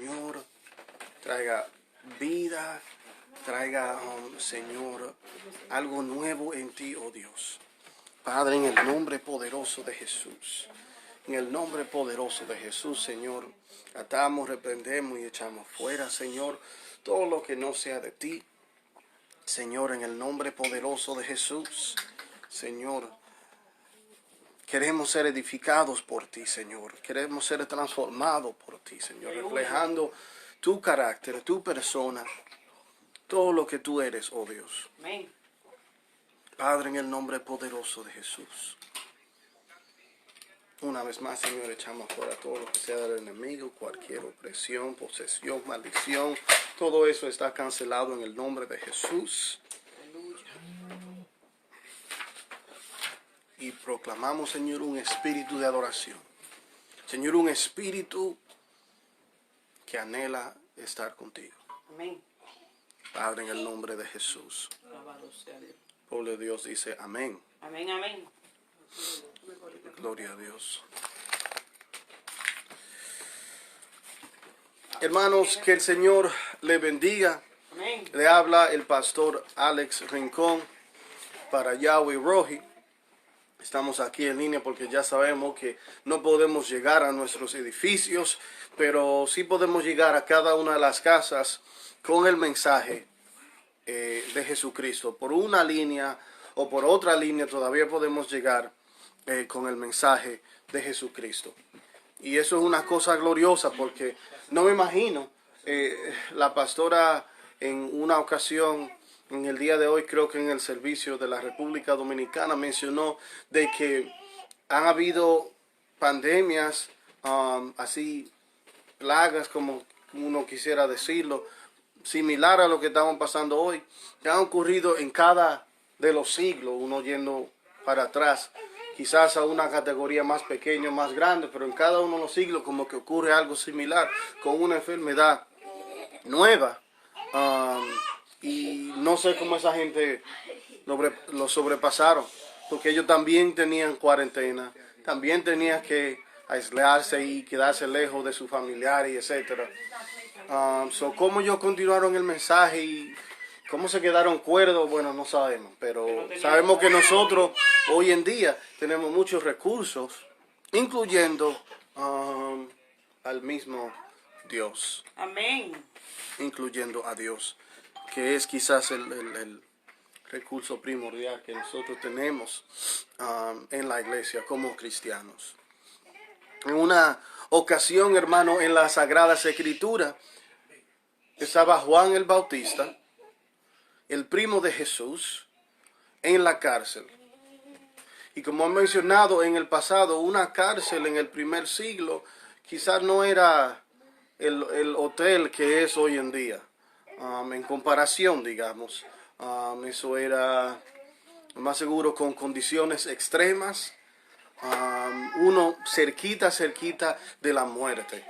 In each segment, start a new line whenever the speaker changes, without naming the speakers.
Señor, traiga vida, traiga, Señor, algo nuevo en ti, oh Dios. Padre, en el nombre poderoso de Jesús, en el nombre poderoso de Jesús, Señor, atamos, reprendemos y echamos fuera, Señor, todo lo que no sea de ti. Señor, en el nombre poderoso de Jesús, Señor, queremos ser edificados por ti, Señor. Queremos ser transformados por ti, Señor, reflejando tu carácter, tu persona, todo lo que tú eres, oh Dios.
Amén.
Padre, en el nombre poderoso de Jesús. Una vez más, Señor, echamos fuera todo lo que sea del enemigo, cualquier opresión, posesión, maldición. Todo eso está cancelado en el nombre de Jesús. Y proclamamos, Señor, un espíritu de adoración. Señor, un espíritu que anhela estar contigo.
Amén.
Padre, en el nombre de Jesús.
Alabado sea Dios.
El pueblo de Dios dice amén.
Amén, amén.
Gloria a Dios. Hermanos, que el Señor le bendiga.
Amén.
Le habla el pastor Alex Rincón para Yahweh Rohi. Estamos aquí en línea porque ya sabemos que no podemos llegar a nuestros edificios, pero sí podemos llegar a cada una de las casas con el mensaje de Jesucristo. Por una línea o por otra línea todavía podemos llegar con el mensaje de Jesucristo. Y eso es una cosa gloriosa porque no me imagino, la pastora en una ocasión, en el día de hoy, creo que en el servicio de la República Dominicana, mencionó de que han habido pandemias, así, plagas, como uno quisiera decirlo, similar a lo que estamos pasando hoy, que han ocurrido en cada de los siglos, uno yendo para atrás, quizás a una categoría más pequeña, más grande, pero en cada uno de los siglos como que ocurre algo similar, con una enfermedad nueva. Y no sé cómo esa gente lo sobrepasaron, porque ellos también tenían cuarentena, también tenían que aislarse y quedarse lejos de sus familiares, etc. Cómo ellos continuaron el mensaje y cómo se quedaron cuerdos, bueno, no sabemos, pero sabemos que nosotros hoy en día tenemos muchos recursos, incluyendo al mismo Dios.
Amén.
Incluyendo a Dios, que es quizás el recurso primordial que nosotros tenemos en la iglesia como cristianos. En una ocasión, hermano, en las Sagradas Escrituras, estaba Juan el Bautista, el primo de Jesús, en la cárcel. Y como he mencionado en el pasado, una cárcel en el primer siglo quizás no era el hotel que es hoy en día. En comparación, digamos, eso era más seguro con condiciones extremas, uno cerquita de la muerte,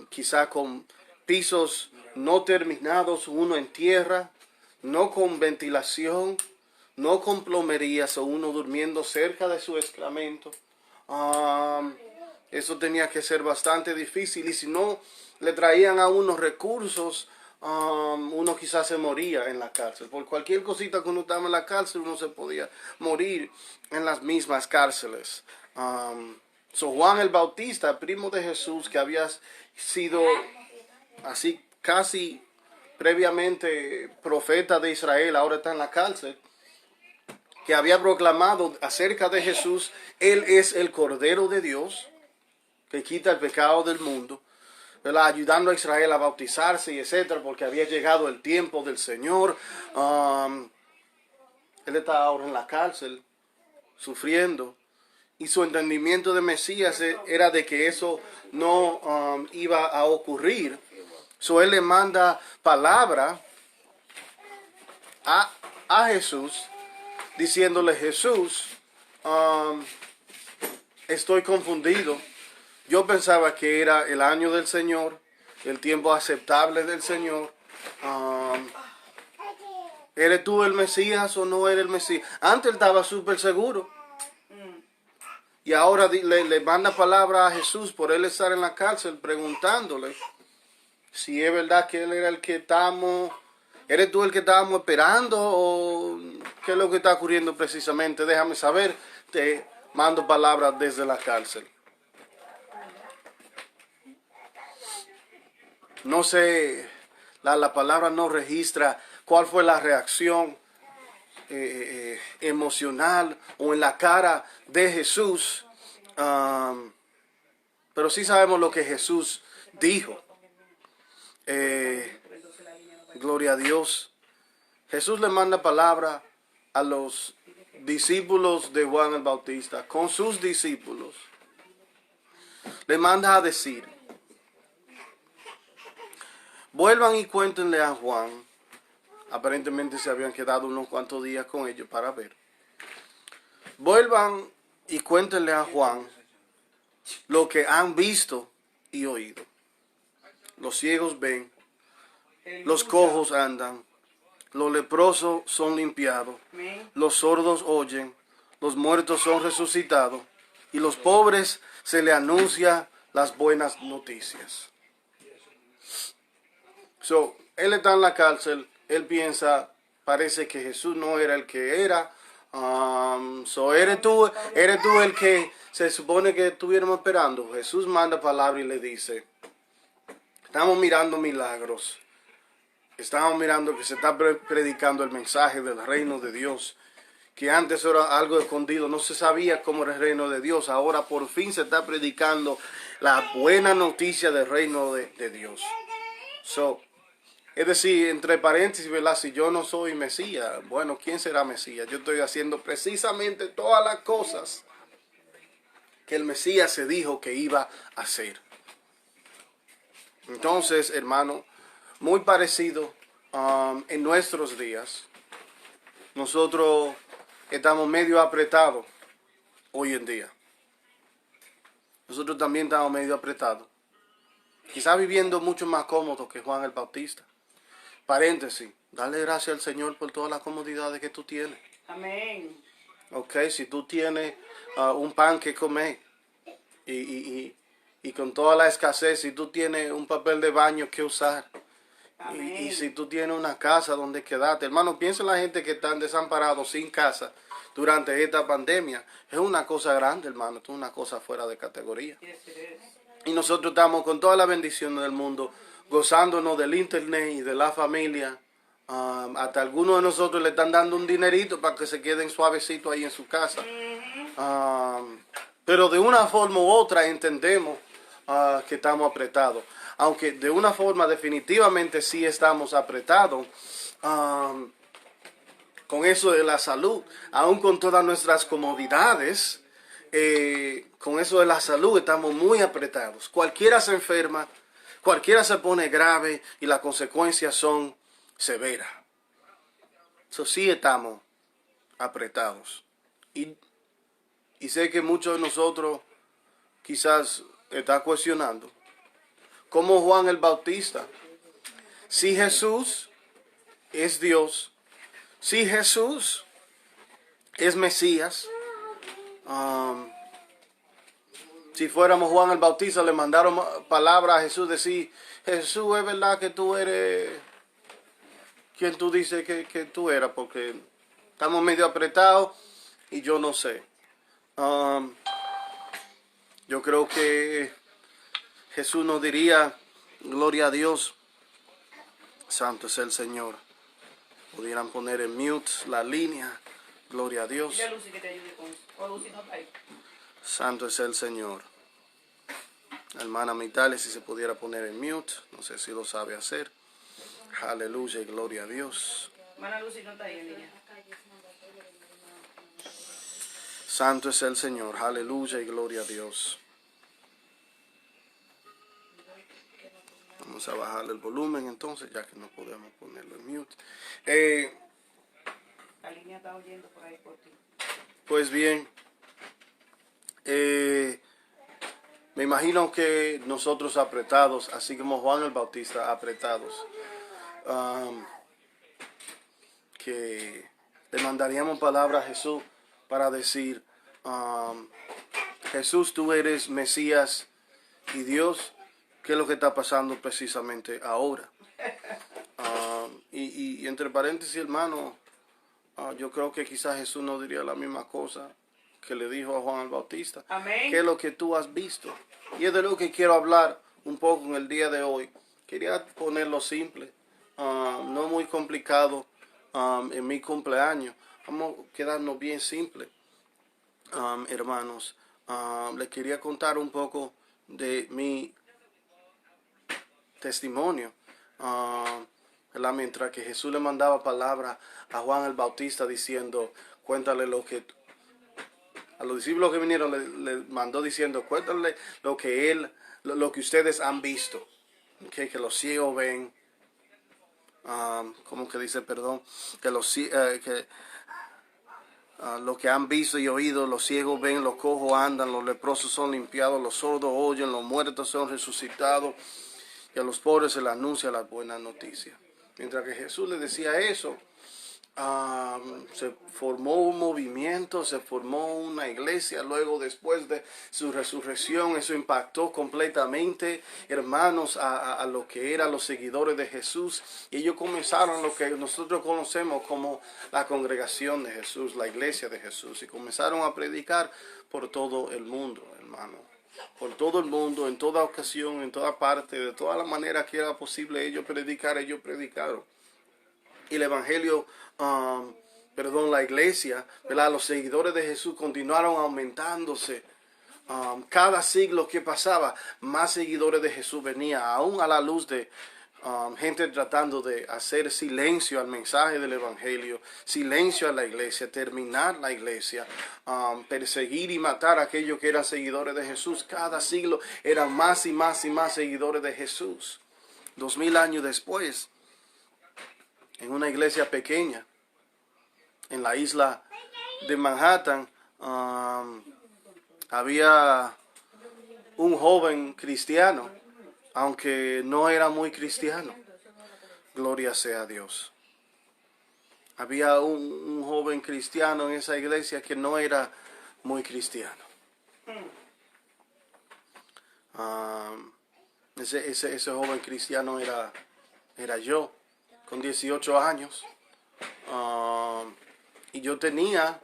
quizá con pisos no terminados, uno en tierra, no con ventilación, no con plomerías, o uno durmiendo cerca de su excremento. Eso tenía que ser bastante difícil, y si no le traían a uno recursos, uno quizás se moría en la cárcel. Por cualquier cosita que uno estaba en la cárcel, uno se podía morir en las mismas cárceles. Juan el Bautista, primo de Jesús, que había sido así casi previamente profeta de Israel, ahora está en la cárcel, que había proclamado acerca de Jesús: Él es el Cordero de Dios, que quita el pecado del mundo, ¿verdad? Ayudando a Israel a bautizarse y etcétera, porque había llegado el tiempo del Señor. Él está ahora en la cárcel, sufriendo, y su entendimiento de Mesías era de que eso no iba a ocurrir. Él le manda palabra a Jesús, diciéndole: Jesús, estoy confundido. Yo pensaba que era el año del Señor, el tiempo aceptable del Señor. ¿Eres tú el Mesías o no eres el Mesías? Antes él estaba súper seguro. Y ahora le manda palabra a Jesús por él estar en la cárcel, preguntándole si es verdad que Él era el que estamos, ¿eres tú el que estábamos esperando o qué es lo que está ocurriendo precisamente? Déjame saber, te mando palabras desde la cárcel. No sé, la palabra no registra cuál fue la reacción emocional o en la cara de Jesús, pero sí sabemos lo que Jesús dijo. Gloria a Dios. Jesús le manda palabra a los discípulos de Juan el Bautista, con sus discípulos. Le manda a decir, vuelvan y cuéntenle a Juan. Aparentemente se habían quedado unos cuantos días con ellos para ver. Vuelvan y cuéntenle a Juan lo que han visto y oído. Los ciegos ven, los cojos andan, los leprosos son limpiados, los sordos oyen, los muertos son resucitados y los pobres se le anuncia las buenas noticias. Él está en la cárcel, él piensa, parece que Jesús no era el que era. Eres tú el que se supone que estuviéramos esperando. Jesús manda palabra y le dice, estamos mirando milagros. Estamos mirando que se está predicando el mensaje del reino de Dios, que antes era algo escondido, no se sabía cómo era el reino de Dios. Ahora por fin se está predicando la buena noticia del reino de Dios. Es decir, entre paréntesis, ¿verdad? Si yo no soy Mesías, bueno, ¿quién será Mesías? Yo estoy haciendo precisamente todas las cosas que el Mesías se dijo que iba a hacer. Entonces, hermano, muy parecido en nuestros días. Nosotros estamos medio apretados hoy en día. Nosotros también estamos medio apretados. Quizás viviendo mucho más cómodo que Juan el Bautista. Paréntesis, dale gracias al Señor por todas las comodidades que tú tienes.
Amén.
Ok, si tú tienes un pan que comer y con toda la escasez, si tú tienes un papel de baño que usar y si tú tienes una casa donde quedarte. Hermano, piensa en la gente que están desamparados sin casa durante esta pandemia. Es una cosa grande, hermano, es una cosa fuera de categoría. Y nosotros estamos con toda la bendición del mundo, gozándonos del internet y de la familia. Hasta algunos de nosotros le están dando un dinerito para que se queden suavecitos ahí en su casa. Pero de una forma u otra entendemos que estamos apretados. Aunque de una forma definitivamente sí estamos apretados con eso de la salud. Aún con todas nuestras comodidades, con eso de la salud estamos muy apretados. Cualquiera se enferma, cualquiera se pone grave y las consecuencias son severas. Eso sí estamos apretados. Y sé que muchos de nosotros quizás están cuestionando. Como Juan el Bautista. Si Jesús es Dios, si Jesús es Mesías, si fuéramos Juan el Bautista, le mandaron palabras a Jesús, decir, Jesús, es verdad que tú eres quien tú dices que tú eras, porque estamos medio apretados y yo no sé. Yo creo que Jesús nos diría, gloria a Dios, santo es el Señor. Pudieran poner en mute la línea, gloria a Dios.
Dile a Lucy que te ayude con eso. O Lucy no está ahí.
Santo es el Señor. La hermana Mitales, si se pudiera poner en mute, no sé si lo sabe hacer. Aleluya y gloria a Dios.
Hermana Lucy no está ahí, niña.
Santo es el Señor, aleluya y gloria a Dios. Vamos a bajarle el volumen entonces, ya que no podemos ponerlo en mute.
La línea está oyendo por ahí por ti.
Pues bien, me imagino que nosotros apretados, así como Juan el Bautista apretados, que le mandaríamos palabra a Jesús para decir, Jesús, tú eres Mesías y Dios. qué es lo que está pasando precisamente ahora. Y entre paréntesis, hermano, yo creo que quizás Jesús no diría la misma cosa que le dijo a Juan el Bautista.
Amén.
¿Qué es lo que tú has visto? Y es de lo que quiero hablar un poco en el día de hoy. Quería ponerlo simple, no muy complicado en mi cumpleaños. Vamos a quedarnos bien simple, hermanos. Les quería contar un poco de mi testimonio. Mientras que Jesús le mandaba palabras a Juan el Bautista diciendo, cuéntale lo que... A los discípulos que vinieron le mandó diciendo, cuéntale lo que lo que ustedes han visto. Okay, que los ciegos ven, ¿cómo que dice, perdón? Que lo que han visto y oído, los ciegos ven, los cojos andan, los leprosos son limpiados, los sordos oyen, los muertos son resucitados, y a los pobres se les anuncia las buenas noticias. Mientras que Jesús le decía eso, se formó un movimiento, se formó una iglesia luego después de su resurrección. Eso impactó completamente, hermanos, a lo que eran los seguidores de Jesús, y ellos comenzaron lo que nosotros conocemos como la congregación de Jesús, la iglesia de Jesús, y comenzaron a predicar por todo el mundo, hermano, por todo el mundo, en toda ocasión, en toda parte, de toda la manera que era posible ellos predicaron. Y el evangelio, la iglesia, ¿verdad? Los seguidores de Jesús continuaron aumentándose. Cada siglo que pasaba, más seguidores de Jesús venían, aún a la luz de gente tratando de hacer silencio al mensaje del evangelio, silencio a la iglesia, terminar la iglesia, perseguir y matar a aquellos que eran seguidores de Jesús. Cada siglo eran más y más y más seguidores de Jesús. 2000 años después, en una iglesia pequeña, en la isla de Manhattan, había un joven cristiano, aunque no era muy cristiano. Gloria sea a Dios. Había un joven cristiano en esa iglesia que no era muy cristiano. Ese joven cristiano era yo, con 18 años. Y yo tenía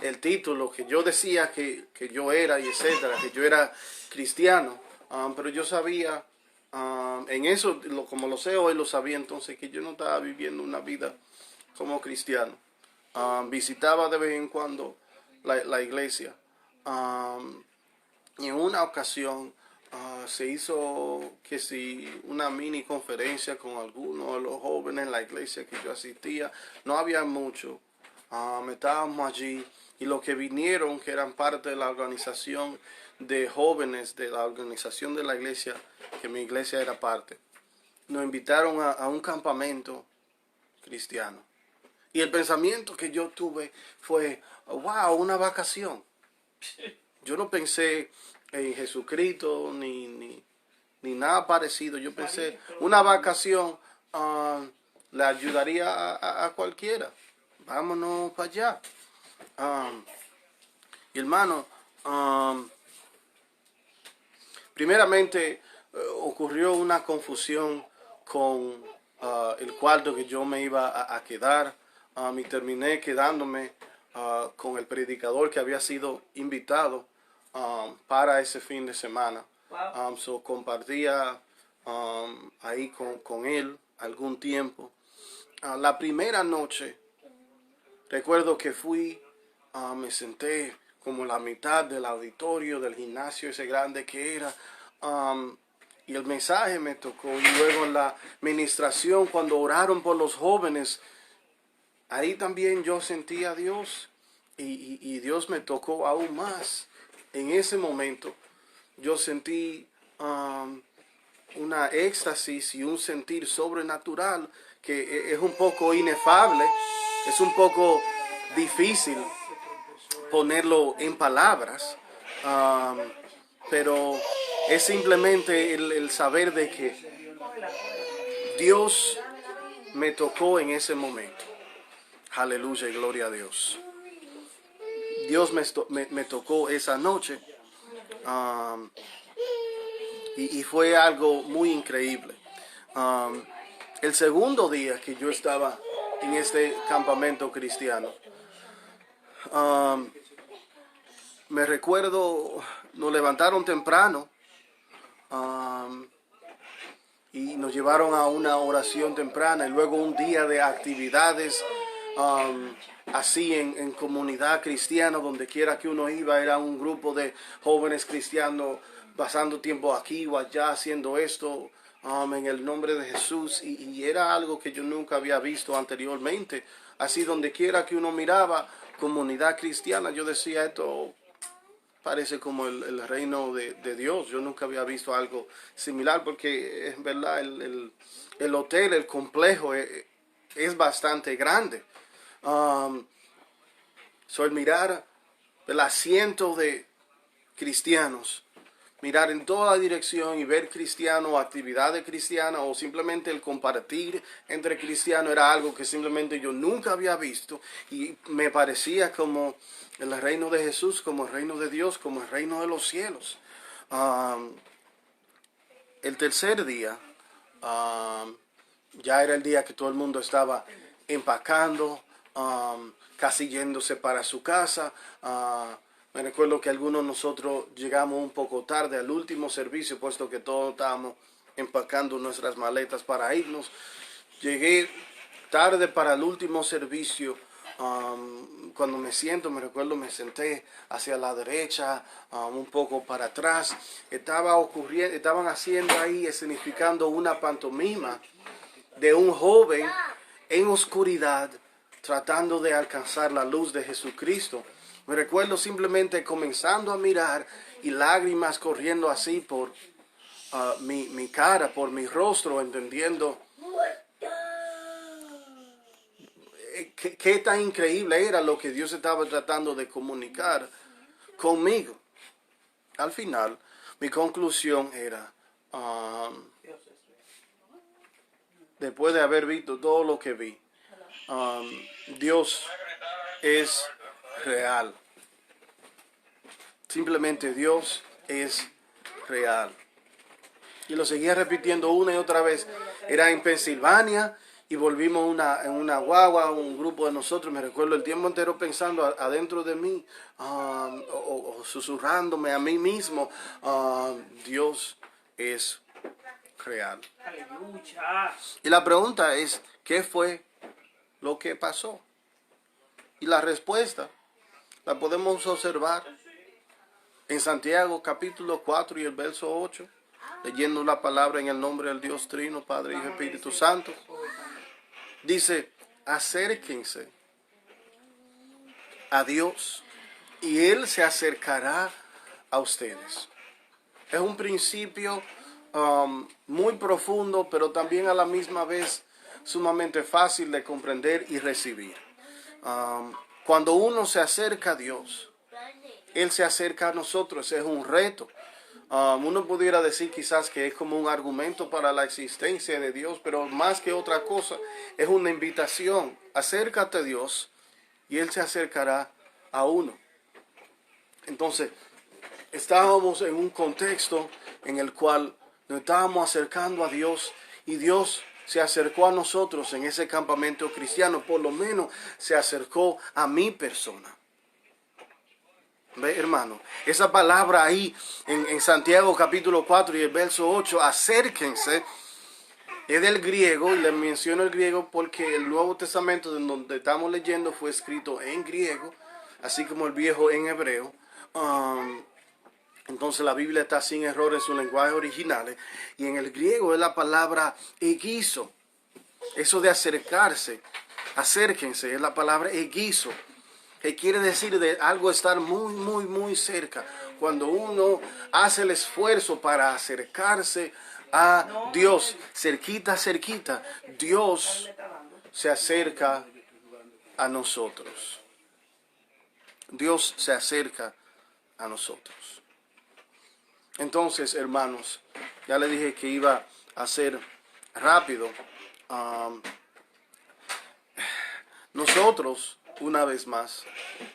el título que yo decía que yo era, y etcétera, que yo era cristiano. Pero yo sabía, en eso, como lo sé hoy, lo sabía entonces, que yo no estaba viviendo una vida como cristiano. Visitaba de vez en cuando la iglesia. Y en una ocasión se hizo una mini conferencia con algunos de los jóvenes en la iglesia que yo asistía. No había mucho. Estábamos allí, y los que vinieron, que eran parte de la organización de jóvenes de la organización de la iglesia, que mi iglesia era parte, nos invitaron a un campamento cristiano. Y el pensamiento que yo tuve fue, wow, una vacación. Yo no pensé en Jesucristo ni nada parecido. Yo pensé, una vacación le ayudaría a cualquiera. Vámonos para allá. Y hermano, primeramente ocurrió una confusión con el cuarto que yo me iba a quedar. Y terminé quedándome con el predicador que había sido invitado para ese fin de semana. Compartía ahí con él algún tiempo. La primera noche, recuerdo que fui, me senté como la mitad del auditorio del gimnasio ese grande que era, y el mensaje me tocó. Y luego en la ministración, cuando oraron por los jóvenes, ahí también yo sentí a Dios, y Dios me tocó aún más. En ese momento yo sentí una éxtasis y un sentir sobrenatural que es un poco inefable, es un poco difícil ponerlo en palabras, pero es simplemente el saber de que Dios me tocó en ese momento. Aleluya y gloria a Dios. Dios me tocó esa noche. y fue algo muy increíble. El segundo día que yo estaba en este campamento cristiano, me recuerdo, nos levantaron temprano y nos llevaron a una oración temprana y luego un día de actividades así en comunidad cristiana, donde quiera que uno iba, era un grupo de jóvenes cristianos pasando tiempo aquí o allá haciendo esto en el nombre de Jesús, y era algo que yo nunca había visto anteriormente. Así donde quiera que uno miraba comunidad cristiana, yo decía, esto parece como el reino de Dios. Yo nunca había visto algo similar, porque es verdad, el hotel, el complejo es bastante grande. El mirar el asiento de cristianos, mirar en toda dirección y ver cristianos, actividades cristianas o simplemente el compartir entre cristianos era algo que simplemente yo nunca había visto, y me parecía como el reino de Jesús, como el reino de Dios, como el reino de los cielos. El tercer día, ya era el día que todo el mundo estaba empacando, casi yéndose para su casa. Me recuerdo que algunos de nosotros llegamos un poco tarde al último servicio, puesto que todos estábamos empacando nuestras maletas para irnos. Llegué tarde para el último servicio. Cuando me senté hacia la derecha, un poco para atrás. Estaban haciendo ahí, escenificando una pantomima de un joven en oscuridad tratando de alcanzar la luz de Jesucristo. Me recuerdo simplemente comenzando a mirar y lágrimas corriendo así por mi cara, por mi rostro, entendiendo qué tan increíble era lo que Dios estaba tratando de comunicar conmigo. Al final, mi conclusión era, después de haber visto todo lo que vi, Dios es real. Simplemente Dios es real. Y lo seguía repitiendo una y otra vez. Era en Pensilvania y volvimos en una guagua, un grupo de nosotros. Me recuerdo el tiempo entero pensando adentro de mí, o susurrándome a mí mismo, Dios es real.
Aleluya.
Y la pregunta es, ¿qué fue lo que pasó? Y la respuesta la podemos observar en Santiago capítulo 4 y el verso 8, leyendo la palabra en el nombre del Dios Trino, Padre, Hijo y Espíritu Santo. Dice, acérquense a Dios y Él se acercará a ustedes. Es un principio muy profundo, pero también a la misma vez sumamente fácil de comprender y recibir. Cuando uno se acerca a Dios, Él se acerca a nosotros. Es un reto. Uno pudiera decir quizás que es como un argumento para la existencia de Dios, pero más que otra cosa, es una invitación. Acércate a Dios y Él se acercará a uno. Entonces, estábamos en un contexto en el cual nos estábamos acercando a Dios, y Dios se acercó a nosotros en ese campamento cristiano. Por lo menos se acercó a mi persona. ¿Ve, hermano? Esa palabra ahí en Santiago capítulo 4 y el verso 8, acérquense, es del griego, y les menciono el griego porque el Nuevo Testamento de donde estamos leyendo fue escrito en griego, así como el Viejo en hebreo. Entonces la Biblia está sin error en su lenguaje original, y en el griego es la palabra egiso. Eso de acercarse, acérquense, es la palabra egiso, que quiere decir de algo estar muy, muy, muy cerca. Cuando uno hace el esfuerzo para acercarse a Dios, cerquita, cerquita, Dios se acerca a nosotros. Dios se acerca a nosotros. Entonces, hermanos, ya les dije que iba a ser rápido. Nosotros, una vez más,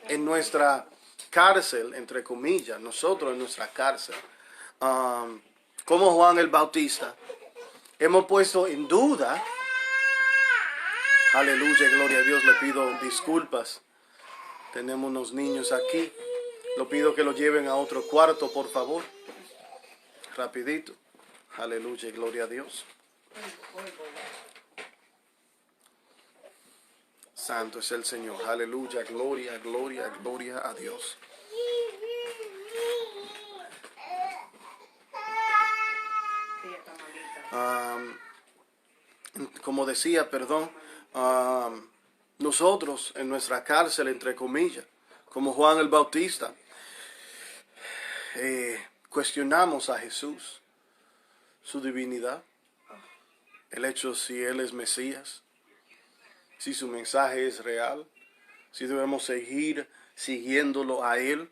en nuestra cárcel, entre comillas, nosotros en nuestra cárcel, como Juan el Bautista, hemos puesto en duda. Aleluya, gloria a Dios, le pido disculpas. Tenemos unos niños aquí. Lo pido que lo lleven a otro cuarto, por favor. Rapidito. Aleluya, gloria a Dios. Santo es el Señor. Aleluya, gloria, gloria, gloria a Dios.
Sí, está malita.
Como decía, perdón, nosotros en nuestra cárcel, entre comillas, como Juan el Bautista, cuestionamos a Jesús, su divinidad, el hecho si Él es Mesías, si su mensaje es real, si debemos seguir siguiéndolo a Él,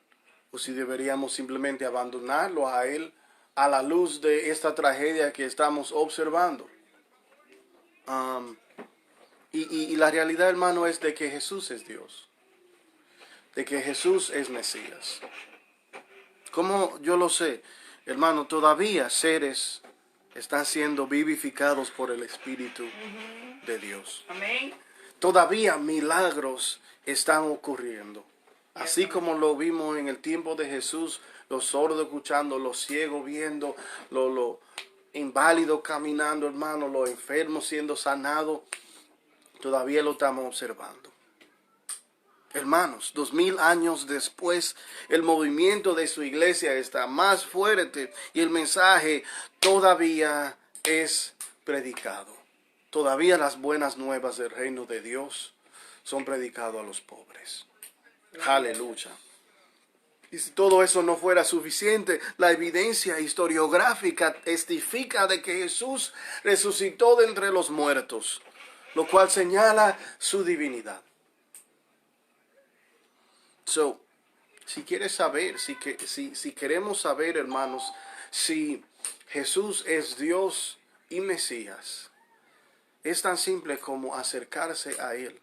o si deberíamos simplemente abandonarlo a Él a la luz de esta tragedia que estamos observando. Y la realidad, hermano, es de que Jesús es Dios, de que Jesús es Mesías. ¿Cómo yo lo sé? Hermano, todavía seres están siendo vivificados por el Espíritu de Dios.
Amén.
Todavía milagros están ocurriendo. Así como lo vimos en el tiempo de Jesús, los sordos escuchando, los ciegos viendo, los inválidos caminando, hermano, los enfermos siendo sanados, todavía lo estamos observando. Hermanos, 2000 años después, el movimiento de su iglesia está más fuerte y el mensaje todavía es predicado. Todavía las buenas nuevas del reino de Dios son predicadas a los pobres. Aleluya. Y si todo eso no fuera suficiente, la evidencia historiográfica testifica de que Jesús resucitó de entre los muertos, lo cual señala su divinidad. Si quieres saber, si queremos saber, hermanos, si Jesús es Dios y Mesías, es tan simple como acercarse a Él.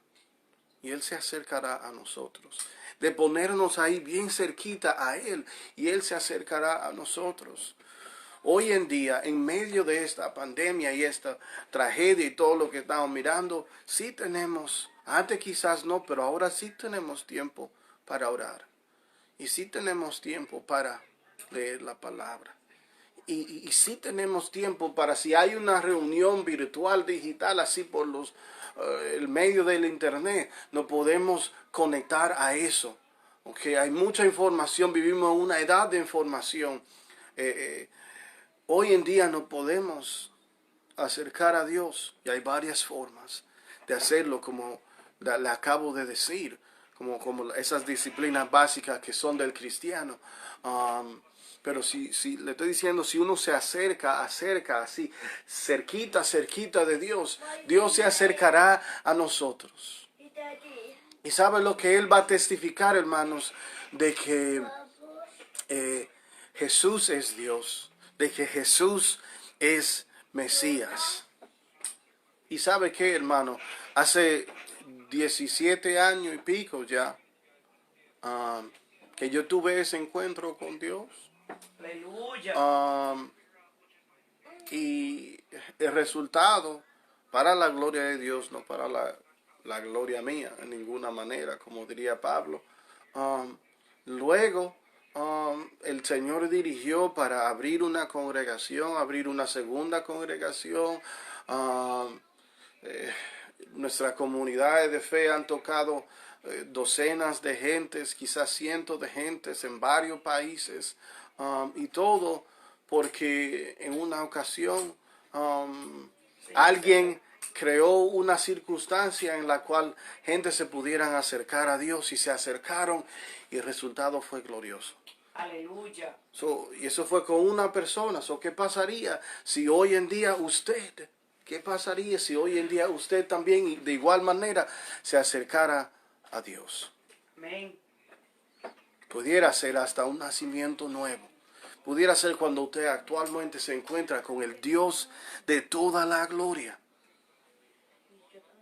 Y Él se acercará a nosotros. De ponernos ahí bien cerquita a Él. Y Él se acercará a nosotros. Hoy en día, en medio de esta pandemia y esta tragedia y todo lo que estamos mirando, sí tenemos, antes quizás no, pero ahora sí tenemos tiempo para orar. Y sí tenemos tiempo para leer la palabra. Y sí tenemos tiempo para, si hay una reunión virtual, digital, así por el medio del internet, nos podemos conectar a eso. Okay, hay mucha información, vivimos en una edad de información. Hoy en día nos podemos acercar a Dios y hay varias formas de hacerlo, como le acabo de decir, como esas disciplinas básicas que son del cristiano. Pero si le estoy diciendo, si uno se acerca así, cerquita de Dios, Dios se acercará a nosotros. Y sabe lo que Él va a testificar, hermanos, de que Jesús es Dios, de que Jesús es Mesías. Y sabe qué, hermano, hace 17 años y pico ya, que yo tuve ese encuentro con Dios.
Aleluya.
Y el resultado, para la gloria de Dios, no para la gloria mía, en ninguna manera, como diría Pablo. Luego, el Señor dirigió para abrir una congregación, abrir una segunda congregación. Nuestras comunidades de fe han tocado docenas de gentes, quizás cientos de gentes en varios países. Y todo porque en una ocasión alguien creó una circunstancia en la cual gente se pudieran acercar a Dios y se acercaron y el resultado fue glorioso.
Aleluya.
Y eso fue con una persona. ¿Qué pasaría si hoy en día usted, qué pasaría si hoy en día usted también de igual manera se acercara a Dios?
Amén.
Pudiera ser hasta un nacimiento nuevo. Pudiera ser cuando usted actualmente se encuentra con el Dios de toda la gloria.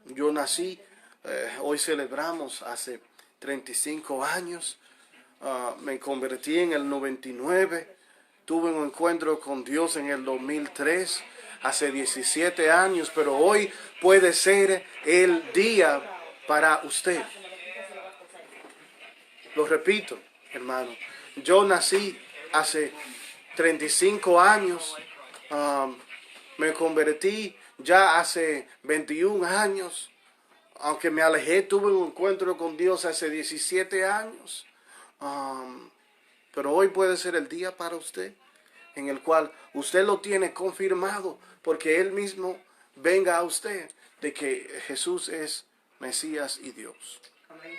Yo nací, hoy celebramos hace 35 años. Me convertí en el 99. tuve un encuentro con Dios en el 2003, hace 17 años, pero hoy puede ser el día para usted. Lo repito, hermano, yo nací hace 35 años, me convertí ya hace 21 años, aunque me alejé, tuve un encuentro con Dios hace 17 años, pero hoy puede ser el día para usted, en el cual usted lo tiene confirmado, porque Él mismo venga a usted de que Jesús es Mesías y Dios.
Amén.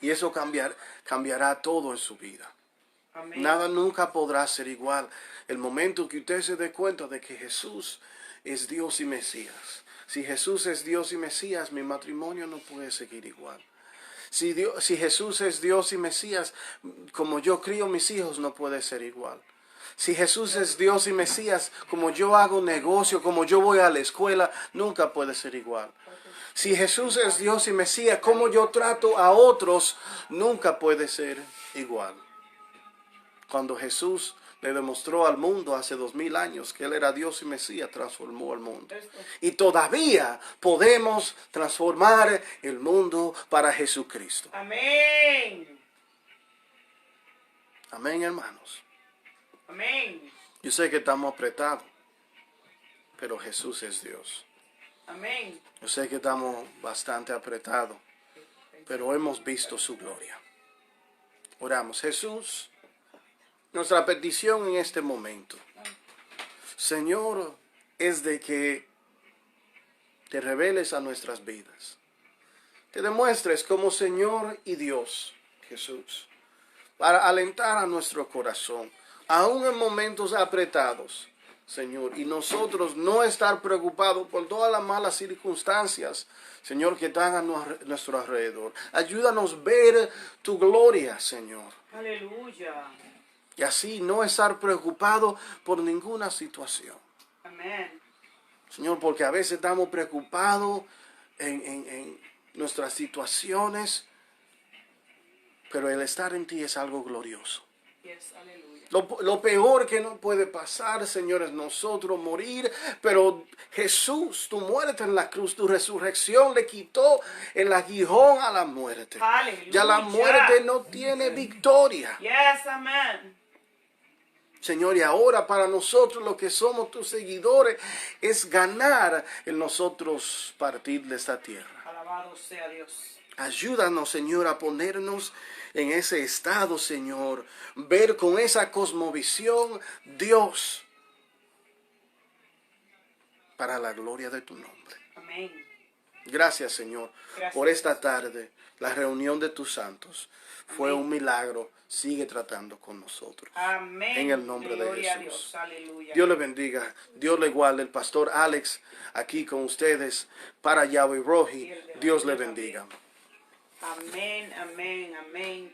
Y eso cambiará todo en su vida.
Amén.
Nada nunca podrá ser igual. El momento que usted se dé cuenta de que Jesús es Dios y Mesías. Si Jesús es Dios y Mesías, mi matrimonio no puede seguir igual. Si Jesús es Dios y Mesías, como yo crío mis hijos, no puede ser igual. Si Jesús es Dios y Mesías, como yo hago negocio, como yo voy a la escuela, nunca puede ser igual. Si Jesús es Dios y Mesías, como yo trato a otros, nunca puede ser igual. Cuando Jesús le demostró al mundo hace 2000 años que Él era Dios y Mesías, transformó el mundo. Y todavía podemos transformar el mundo para Jesucristo.
Amén.
Amén, hermanos.
Amén.
Yo sé que estamos apretados, pero Jesús es Dios.
Amén.
Yo sé que estamos bastante apretados, pero hemos visto su gloria. Oramos. Jesús, nuestra petición en este momento, Señor, es de que te reveles a nuestras vidas. Te demuestres como Señor y Dios, Jesús, para alentar a nuestro corazón, aún en momentos apretados, Señor, y nosotros no estar preocupados por todas las malas circunstancias, Señor, que están a nuestro alrededor. Ayúdanos a ver tu gloria, Señor.
Aleluya.
Y así no estar preocupado por ninguna situación.
Amén.
Señor, porque a veces estamos preocupados en nuestras situaciones, pero el estar en ti es algo glorioso.
Yes, aleluya.
Lo peor que nos puede pasar, Señor, es nosotros morir, pero Jesús, tu muerte en la cruz, tu resurrección le quitó el aguijón a la muerte.
Aleluya.
Ya la muerte no tiene victoria.
Yes, amén.
Señor, y ahora para nosotros, los que somos tus seguidores, es ganar en nosotros partir de esta tierra.
Alabado sea Dios.
Ayúdanos, Señor, a ponernos en ese estado, Señor. Ver con esa cosmovisión, Dios, para la gloria de tu nombre.
Amén.
Gracias, Señor,
Gracias.
por esta tarde, la reunión de tus santos. Fue
Amén.
un milagro. Sigue tratando con nosotros.
Amén.
En el nombre de
Gloria a
Jesús.
Dios. Aleluya.
Dios le bendiga. Dios le guarde. El pastor Alex aquí con ustedes para Yahweh Rohi. Dios le bendiga.
Amén, amén, amén.